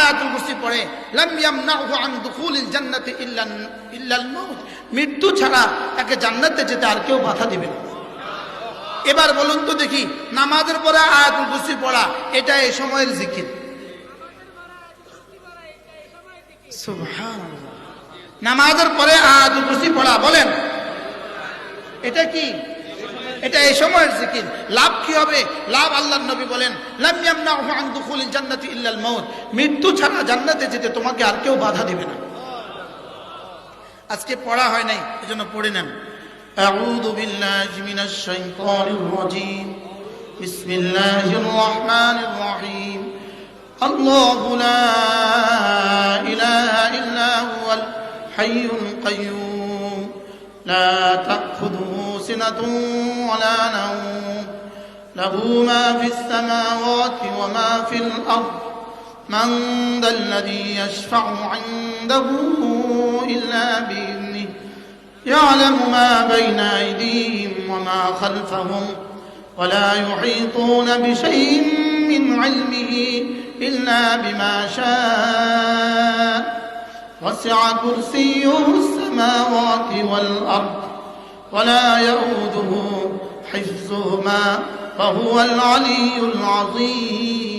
আয়াতুল কুরসি পড়ে লাম ইয়ামনাহু আন দুখুলিল জান্নাতি ইল্লাল মাউত, মৃত্যু ছাড়া তাকে জান্নাতে যেতে আর কেউ বাধা দিবে না। এবার বলুন তো দেখি, নামাজের পরে আয়াতুল কুরসি পড়া এটা এই সময়ের জিকির? সুবহানাল্লাহ। নামাজের পরে আয়াতুল কুরসি পড়া, বলেন এটা কি? এটা এই সময়ের জিকির। লাভ কি হবে? লাভ আল্লাহর নবী বলেন লাম ইয়ামনাহু আন দুখুলিল জান্নাতি ইল্লাল মাউত, মৃত্যু ছাড়া জান্নাতে যেতে তোমাকে আর কেউ বাধা দিবে না। আজকে পড়া হয় নাই, এজন্য পড়ে নেন। আউযু বিল্লাহি মিনাশ শাইতানির রাজীম, বিসমিল্লাহির রহমানির রহিম। আল্লাহু লা ইলাহা ইল্লা হুয়াল হাইয়ুল কাইয়্যুম লা তাখুযুহু সিনাতুন ওয়ালা নাওম লাহু মা ফিস সামাওয়াতি ওয়া মা ফিল আরদ মান যাল্লাযী ইয়াশফা'ু 'ইনদাহু ইল্লা বিইذনিহি يعلم ما بين أيديهم وما خلفهم ولا يحيطون بشيء من علمه إلا بما شاء وسع كرسيه السماوات والأرض ولا يؤوده حفظهما وهو العلي العظيم